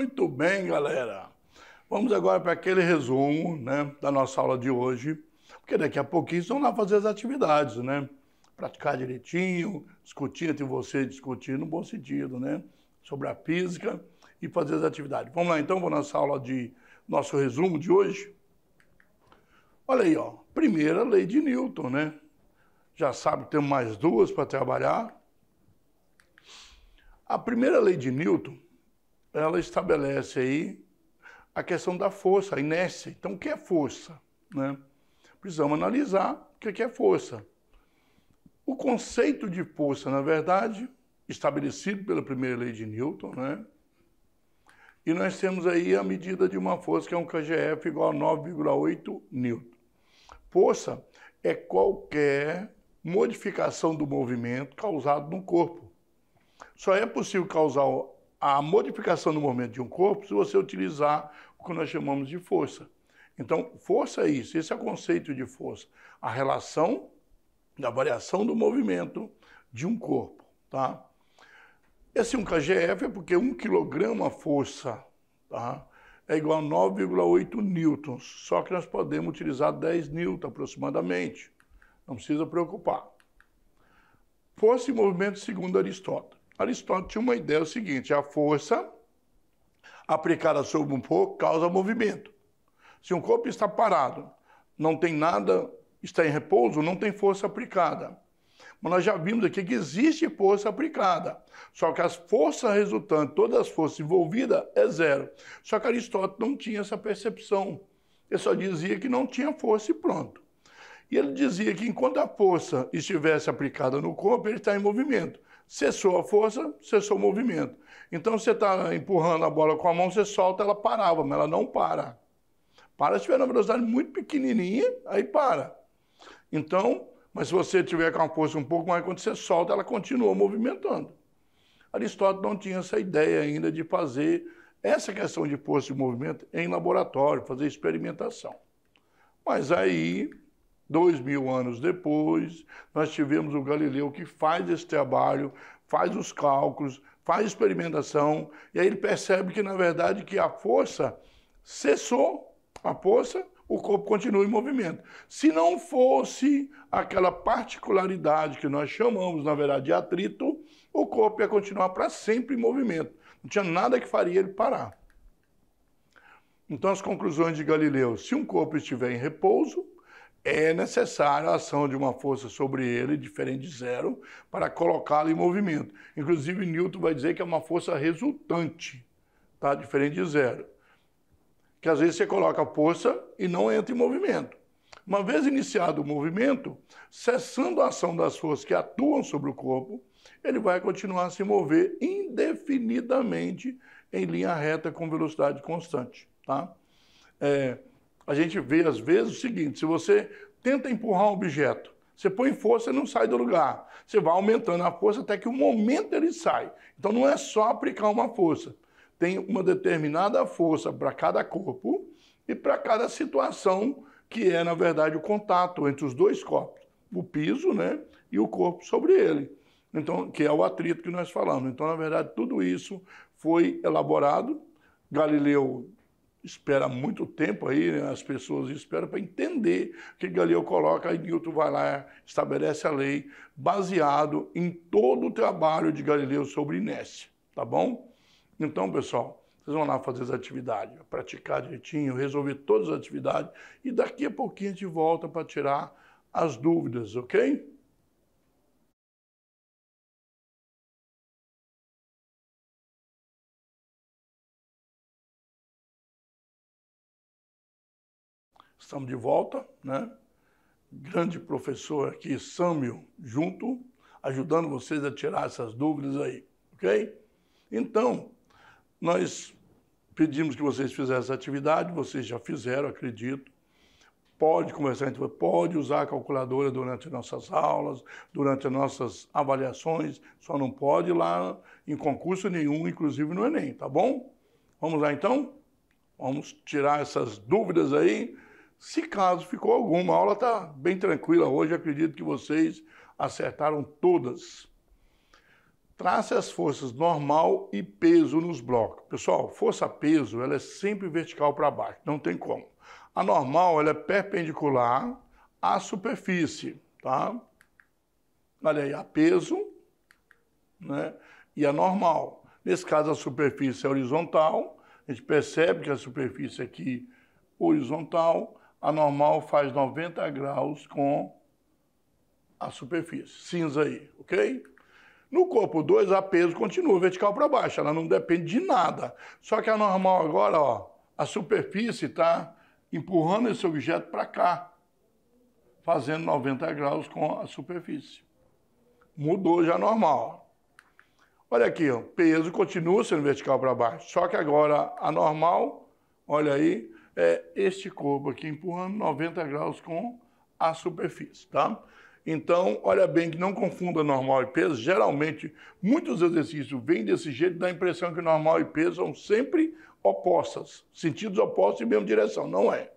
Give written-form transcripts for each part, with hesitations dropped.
Muito bem, galera. Vamos agora para aquele resumo, né, da nossa aula de hoje, porque daqui a pouquinho vocês vão lá fazer as atividades, né? Praticar direitinho, discutir entre vocês, discutir no bom sentido, né? Sobre a física e fazer as atividades. Vamos lá então, para a nossa aula de nosso resumo de hoje. Olha aí, ó, primeira lei de Newton, né? Já sabe que temos mais duas para trabalhar. A primeira lei de Newton, ela estabelece aí a questão da força, a inércia. Então, o que é força, né? Precisamos analisar o que é força. O conceito de força, na verdade, estabelecido pela primeira lei de Newton, né? E nós temos aí a medida de uma força que é um kgf igual a 9,8 newton. Força é qualquer modificação do movimento causado no corpo. Só é possível causar a modificação do movimento de um corpo se você utilizar o que nós chamamos de força. Então, força é isso, esse é o conceito de força. A relação da variação do movimento de um corpo, tá? Esse 1 kgf é porque 1 kg força, tá? É igual a 9,8 newtons, só que nós podemos utilizar 10 newtons aproximadamente. Não precisa preocupar. Força e movimento segundo Aristóteles. Aristóteles tinha uma ideia, o seguinte: a força aplicada sobre um corpo causa movimento. Se um corpo está parado, não tem nada, está em repouso, não tem força aplicada. Mas nós já vimos aqui que existe força aplicada. Só que as forças resultantes, todas as forças envolvidas, é zero. Só que Aristóteles não tinha essa percepção. Ele só dizia que não tinha força e pronto. E ele dizia que enquanto a força estivesse aplicada no corpo, ele está em movimento. Cessou a força, cessou o movimento. Então, você está empurrando a bola com a mão, você solta, ela parava, mas ela não para. Para se estiver na velocidade muito pequenininha, aí para. Então, mas se você tiver com a força um pouco mais, quando você solta, ela continua movimentando. Aristóteles não tinha essa ideia ainda de fazer essa questão de força e movimento em laboratório, fazer experimentação. Mas aí, 2000 anos depois, nós tivemos o Galileu que faz esse trabalho, faz os cálculos, faz experimentação, e aí ele percebe que, na verdade, que a força cessou, a força, o corpo continua em movimento. Se não fosse aquela particularidade que nós chamamos, na verdade, de atrito, o corpo ia continuar para sempre em movimento. Não tinha nada que faria ele parar. Então, as conclusões de Galileu: se um corpo estiver em repouso, é necessária a ação de uma força sobre ele, diferente de zero, para colocá-lo em movimento. Inclusive, Newton vai dizer que é uma força resultante, tá? Diferente de zero. Que às vezes você coloca a força e não entra em movimento. Uma vez iniciado o movimento, cessando a ação das forças que atuam sobre o corpo, ele vai continuar a se mover indefinidamente em linha reta com velocidade constante, tá? A gente vê às vezes o seguinte: se você tenta empurrar um objeto, você põe força e não sai do lugar. Você vai aumentando a força até que o momento ele sai. Então não é só aplicar uma força. Tem uma determinada força para cada corpo e para cada situação, que é, na verdade, o contato entre os dois corpos, o piso, né, e o corpo sobre ele. Então, que é o atrito que nós falamos. Então, na verdade, tudo isso foi elaborado. Galileu espera muito tempo aí, né, as pessoas esperam para entender o que Galileu coloca, aí Newton vai lá, estabelece a lei, baseado em todo o trabalho de Galileu sobre inércia, tá bom? Então, pessoal, vocês vão lá fazer as atividades, praticar direitinho, resolver todas as atividades, e daqui a pouquinho a gente volta para tirar as dúvidas, ok? Estamos de volta, né? Grande professor aqui, Sâmio, junto, ajudando vocês a tirar essas dúvidas aí, ok? Então, nós pedimos que vocês fizessem essa atividade, vocês já fizeram, acredito. Pode conversar entre vocês, pode usar a calculadora durante nossas aulas, durante as nossas avaliações, só não pode ir lá em concurso nenhum, inclusive no Enem, tá bom? Vamos lá então? Vamos tirar essas dúvidas aí. Se caso ficou alguma, a aula está bem tranquila hoje, acredito que vocês acertaram todas. Trace as forças normal e peso nos blocos. Pessoal, força-peso, ela é sempre vertical para baixo, não tem como. A normal, ela é perpendicular à superfície, tá? Olha aí, a peso, né? E a normal. Nesse caso, a superfície é horizontal. A gente percebe que a superfície aqui horizontal, a normal faz 90 graus com a superfície. Cinza aí, ok? No corpo 2, a peso continua vertical para baixo, ela não depende de nada. Só que a normal agora, ó, a superfície está empurrando esse objeto para cá, fazendo 90 graus com a superfície. Mudou já normal. Olha aqui, ó, peso continua sendo vertical para baixo, só que agora a normal, olha aí, é este corpo aqui empurrando 90 graus com a superfície, tá? Então, olha bem que não confunda normal e peso. Geralmente, muitos exercícios vêm desse jeito, dá a impressão que normal e peso são sempre opostas, sentidos opostos em mesma direção. Não é.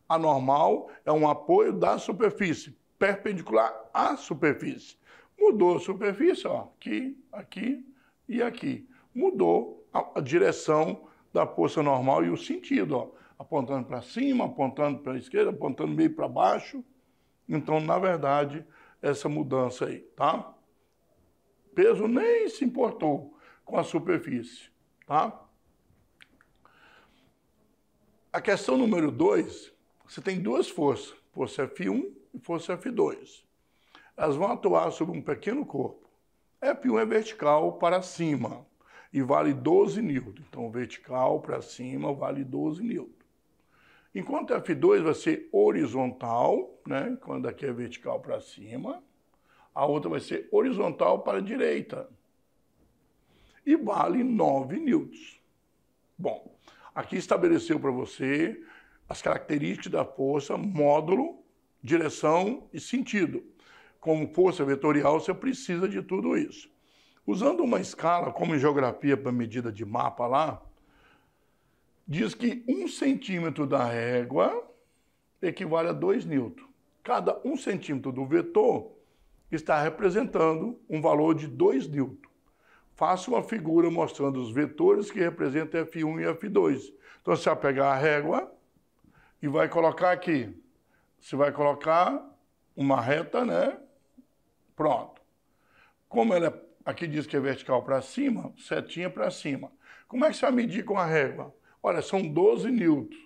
A normal é um apoio da superfície, perpendicular à superfície. Mudou a superfície, ó, aqui, aqui e aqui. Mudou a direção da força normal e o sentido, ó, apontando para cima, apontando para a esquerda, apontando meio para baixo. Então, na verdade, essa mudança aí, tá? Peso nem se importou com a superfície, tá? A questão número 2, você tem duas forças, força F1 e força F2. Elas vão atuar sobre um pequeno corpo. F1 é vertical para cima e vale 12 newtons. Então, vertical para cima vale 12 newtons. Enquanto F2 vai ser horizontal, né? Quando aqui é vertical para cima, a outra vai ser horizontal para a direita. E vale 9 newtons. Bom, aqui estabeleceu para você as características da força, módulo, direção e sentido. Como força vetorial, você precisa de tudo isso. Usando uma escala, como em geografia para medida de mapa lá, diz que 1 centímetro da régua equivale a 2 newtons. Cada 1 centímetro do vetor está representando um valor de 2 newtons. Faça uma figura mostrando os vetores que representam F1 e F2. Então, você vai pegar a régua e vai colocar aqui. Você vai colocar uma reta, né? Pronto. Como ela aqui diz que é vertical para cima, setinha para cima. Como é que você vai medir com a régua? Olha, são 12 newtons.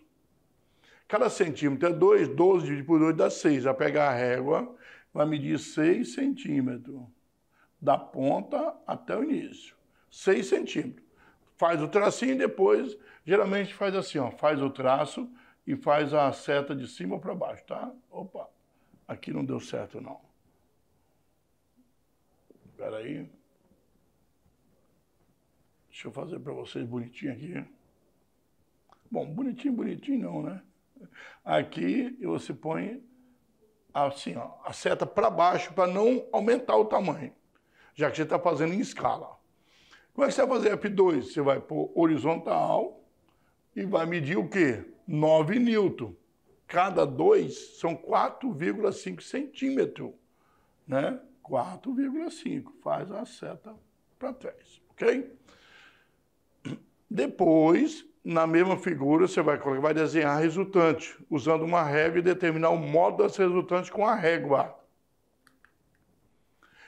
Cada centímetro é 2, 12 dividido por 2 dá 6. Vai pegar a régua, vai medir 6 centímetros. Da ponta até o início. 6 centímetros. Faz o tracinho e depois, geralmente faz assim, ó. Faz o traço e faz a seta de cima para baixo, tá? Opa, aqui não deu certo, não. Espera aí. Deixa eu fazer para vocês bonitinho aqui. Bom, bonitinho não, né? Aqui você põe assim, ó, a seta para baixo para não aumentar o tamanho, já que você está fazendo em escala. Como é que você vai fazer F2? Você vai pôr horizontal e vai medir o quê? 9 newtons. Cada 2 são 4,5 centímetros, né? 4,5. Faz a seta para trás, ok? Depois, na mesma figura, você vai desenhar a resultante, usando uma régua e determinar o modo dessa resultante com a régua.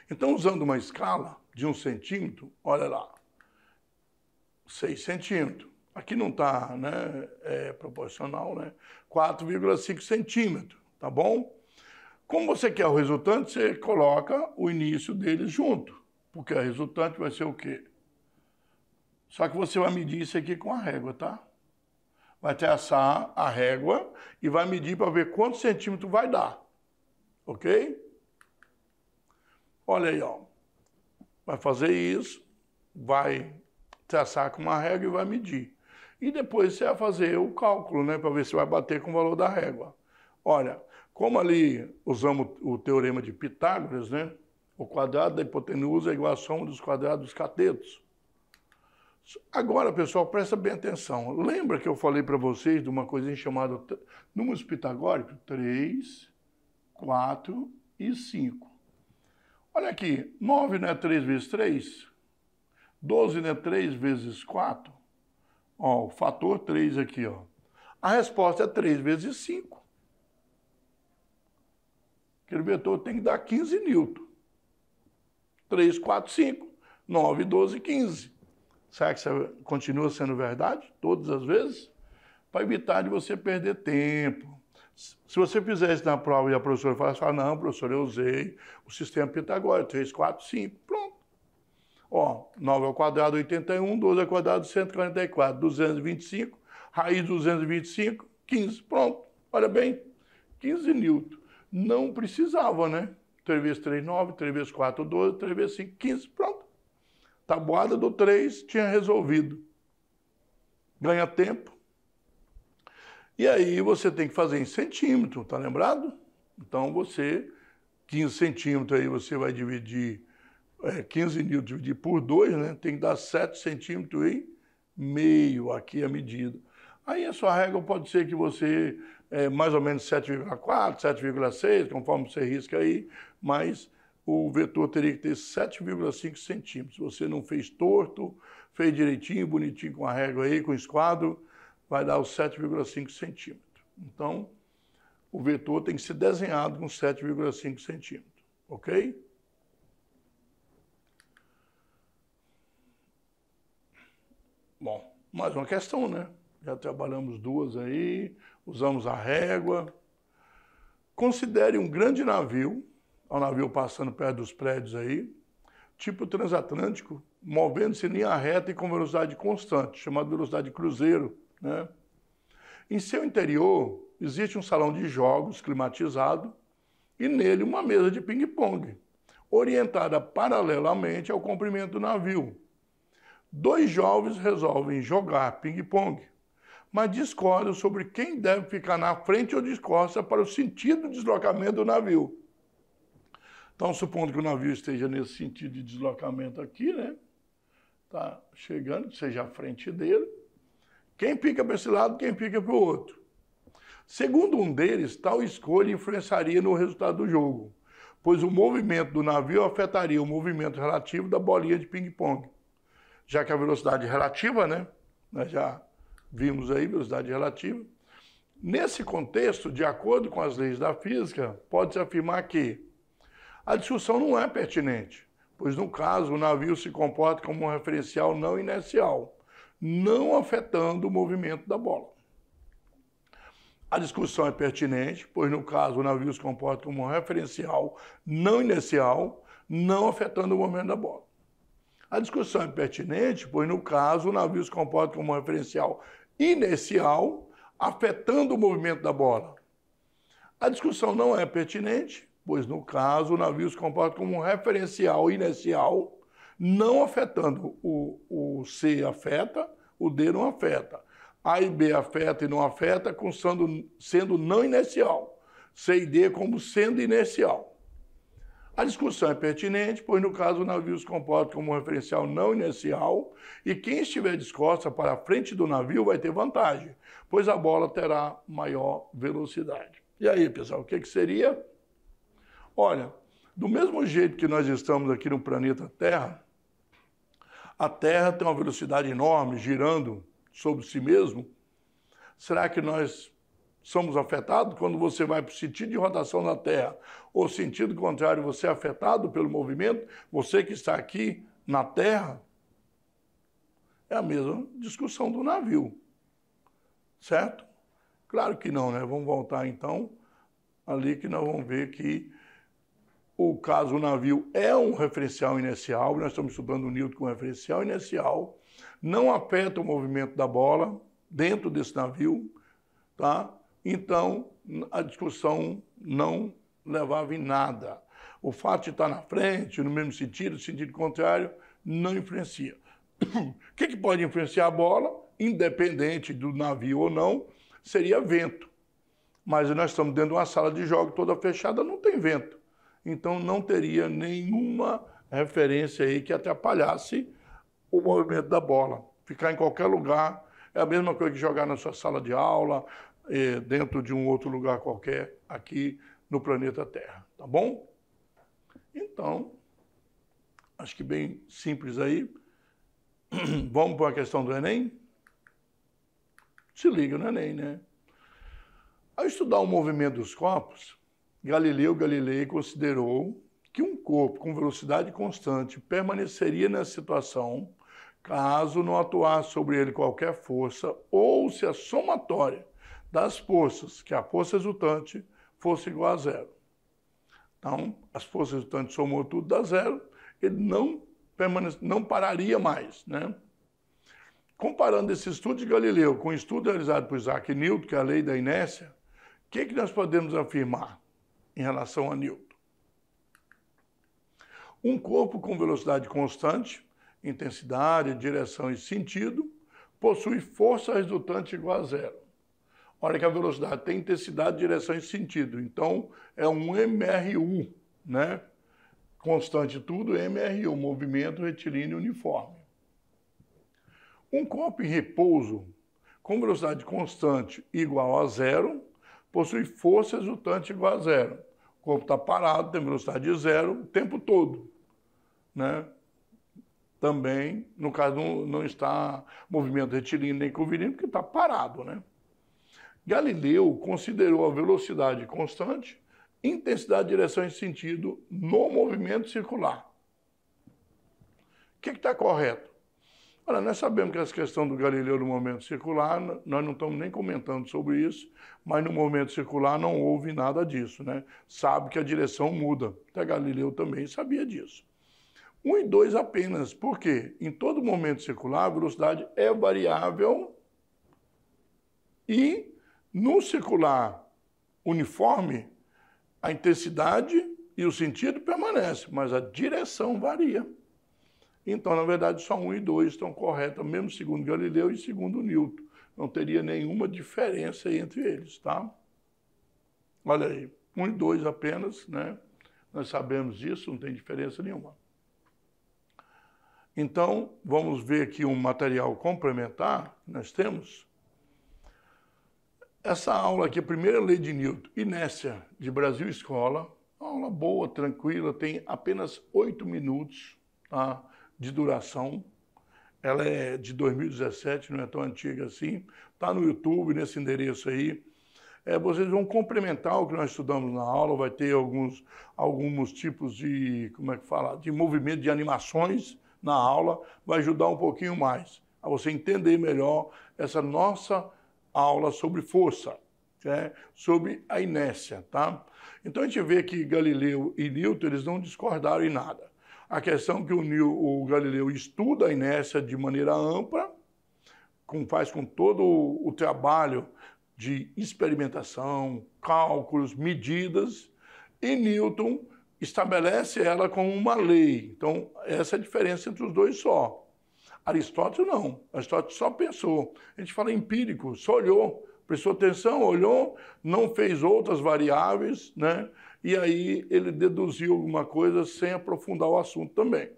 Então, usando uma escala de 1 centímetro, olha lá, 6 centímetros. Aqui não está, né, proporcional, né? 4,5 centímetros, tá bom? Como você quer o resultante, você coloca o início deles junto, porque a resultante vai ser o quê? Só que você vai medir isso aqui com a régua, tá? Vai traçar a régua e vai medir para ver quantos centímetros vai dar, ok? Olha aí, ó. Vai fazer isso, vai traçar com uma régua e vai medir. E depois você vai fazer o cálculo, né, para ver se vai bater com o valor da régua. Olha, como ali usamos o teorema de Pitágoras, né, o quadrado da hipotenusa é igual à soma dos quadrados dos catetos. Agora, pessoal, presta bem atenção. Lembra que eu falei para vocês de uma coisinha chamada números pitagóricos? 3, 4 e 5. Olha aqui, 9 não é 3 vezes 3? 12 não é 3 vezes 4? Ó, o fator 3 aqui, ó. A resposta é 3 vezes 5. Aquele vetor tem que dar 15 newton. 3, 4, 5. 9, 12, 15. Será que isso continua sendo verdade? Todas as vezes? Para evitar de você perder tempo. Se você fizer isso na prova e a professora falar, não, professor, eu usei o sistema pitagórico, 3, 4, 5. Pronto. Ó, 9 ao quadrado, 81, 12 ao quadrado, 144, 225, raiz de 225, 15. Pronto. Olha bem, 15 newton. Não precisava, né? 3 vezes 3, 9, 3 vezes 4, 12, 3 vezes 5, 15. Pronto. Tabuada do 3 tinha resolvido. Ganha tempo. E aí você tem que fazer em centímetro, tá lembrado? Então você, 15 centímetros aí você vai dividir, 15 newton dividir por 2, né? Tem que dar 7 centímetros e meio aqui a medida. Aí a sua régua pode ser que você, mais ou menos 7,4, 7,6, conforme você risca aí, mas o vetor teria que ter 7,5 centímetros. Se você não fez torto, fez direitinho, bonitinho com a régua aí, com o esquadro, vai dar os 7,5 centímetros. Então, o vetor tem que ser desenhado com 7,5 centímetros, ok? Bom, mais uma questão, né? Já trabalhamos duas aí, usamos a régua. Considere um grande navio, o navio passando perto dos prédios aí, tipo transatlântico, movendo-se em linha reta e com velocidade constante, chamada velocidade cruzeiro, né? Em seu interior, existe um salão de jogos climatizado e nele uma mesa de ping-pong, orientada paralelamente ao comprimento do navio. 2 jovens resolvem jogar ping-pong, mas discordam sobre quem deve ficar na frente ou de costas para o sentido de deslocamento do navio. Então, supondo que o navio esteja nesse sentido de deslocamento aqui, né? Tá chegando, seja a frente dele. Quem fica para esse lado, quem fica para o outro. Segundo um deles, tal escolha influenciaria no resultado do jogo, pois o movimento do navio afetaria o movimento relativo da bolinha de ping-pong. Já que a velocidade relativa, né? Nós já vimos aí, velocidade relativa. Nesse contexto, de acordo com as leis da física, pode-se afirmar que a discussão não é pertinente, pois no caso o navio se comporta como um referencial não inercial, não afetando o movimento da bola. A discussão é pertinente, pois no caso o navio se comporta como um referencial não inercial, não afetando o movimento da bola. A discussão é pertinente, pois no caso o navio se comporta como um referencial inercial, afetando o movimento da bola. A discussão não é pertinente, pois no caso o navio se comporta como um referencial inercial, não afetando o C afeta, o D não afeta. A e B afeta e não afeta, sendo não inercial. C e D como sendo inercial. A discussão é pertinente, pois no caso o navio se comporta como um referencial não inercial e quem estiver de costas para a frente do navio vai ter vantagem, pois a bola terá maior velocidade. E aí, pessoal, o que seria? Olha, do mesmo jeito que nós estamos aqui no planeta Terra, a Terra tem uma velocidade enorme, girando sobre si mesmo. Será que nós somos afetados quando você vai para o sentido de rotação da Terra ou sentido contrário, você é afetado pelo movimento? Você que está aqui na Terra, é a mesma discussão do navio, certo? Claro que não, né? Vamos voltar então ali que nós vamos ver que o caso do navio é um referencial inercial, nós estamos estudando o Newton com referencial inercial, não afeta o movimento da bola dentro desse navio, tá? Então, a discussão não levava em nada. O fato de estar na frente, no mesmo sentido contrário, não influencia. O que pode influenciar a bola, independente do navio ou não, seria vento. Mas nós estamos dentro de uma sala de jogo toda fechada, não tem vento. Então, não teria nenhuma referência aí que atrapalhasse o movimento da bola. Ficar em qualquer lugar é a mesma coisa que jogar na sua sala de aula, dentro de um outro lugar qualquer aqui no planeta Terra, tá bom? Então, acho que bem simples aí. Vamos para a questão do Enem? Se liga no Enem, né? Ao estudar o movimento dos corpos, Galileu Galilei considerou que um corpo com velocidade constante permaneceria nessa situação caso não atuasse sobre ele qualquer força ou se a somatória das forças, que a força resultante, fosse igual a zero. Então, as forças resultantes somou tudo, dá zero, ele não pararia mais, né? Comparando esse estudo de Galileu com o estudo realizado por Isaac Newton, que é a lei da inércia, o que nós podemos afirmar em relação a Newton? Um corpo com velocidade constante, intensidade, direção e sentido, possui força resultante igual a zero. Olha que a velocidade tem intensidade, direção e sentido. Então, é um MRU, né? Constante tudo, MRU, movimento retilíneo uniforme. Um corpo em repouso com velocidade constante igual a zero, possui força resultante igual a zero. O corpo está parado, tem velocidade de zero o tempo todo, né? Também, no caso, não está movimento retilíneo nem curvilíneo, porque está parado, né? Galileu considerou a velocidade constante, intensidade, direção e sentido no movimento circular. O que está correto? Olha, nós sabemos que essa questão do Galileu no momento circular, nós não estamos nem comentando sobre isso, mas no momento circular não houve nada disso, né? Sabe que a direção muda. Até Galileu também sabia disso. 1 e 2 apenas. Por quê? Em todo momento circular, a velocidade é variável e no circular uniforme, a intensidade e o sentido permanecem, mas a direção varia. Então, na verdade, só 1 e 2 estão corretos, mesmo segundo Galileu e segundo Newton. Não teria nenhuma diferença entre eles, tá? Olha aí, 1 e 2 apenas, né? Nós sabemos disso, não tem diferença nenhuma. Então, vamos ver aqui um material complementar que nós temos. Essa aula aqui, a primeira lei de Newton, inércia de Brasil Escola, uma aula boa, tranquila, tem apenas 8 minutos, tá, de duração. Ela é de 2017, não é tão antiga assim. Está no YouTube, nesse endereço aí. Vocês vão complementar o que nós estudamos na aula, vai ter alguns tipos de, como é que fala, de movimento, de animações na aula, vai ajudar um pouquinho mais a você entender melhor essa nossa aula sobre força, né? Sobre a inércia, tá? Então a gente vê que Galileu e Newton, eles não discordaram em nada. A questão é que o Galileu estuda a inércia de maneira ampla, faz com todo o trabalho de experimentação, cálculos, medidas, e Newton estabelece ela como uma lei. Então, essa é a diferença entre os dois só. Aristóteles não. Aristóteles só pensou. A gente fala empírico, só olhou, prestou atenção, olhou, não fez outras variáveis, né? E aí ele deduziu alguma coisa sem aprofundar o assunto também.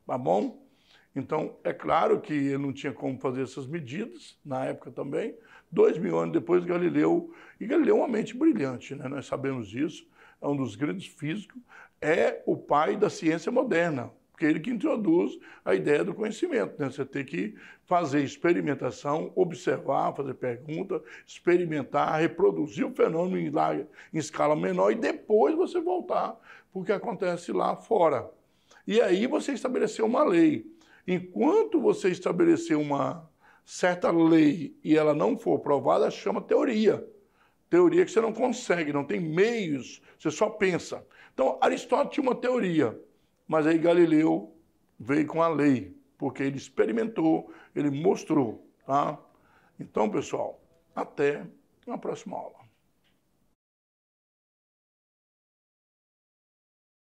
Tá bom? Então, é claro que ele não tinha como fazer essas medidas, na época também. 2000 anos depois, Galileu... E Galileu é uma mente brilhante, né? Nós sabemos disso. É um dos grandes físicos. É o pai da ciência moderna, porque ele que introduz a ideia do conhecimento, né? Você tem que fazer experimentação, observar, fazer pergunta, experimentar, reproduzir o fenômeno em escala menor e depois você voltar para o que acontece lá fora. E aí você estabeleceu uma lei. Enquanto você estabelecer uma certa lei e ela não for provada, chama teoria. Teoria que você não consegue, não tem meios, você só pensa. Então, Aristóteles tinha uma teoria, mas aí Galileu veio com a lei, porque ele experimentou, ele mostrou, tá? Então, pessoal, até a próxima aula.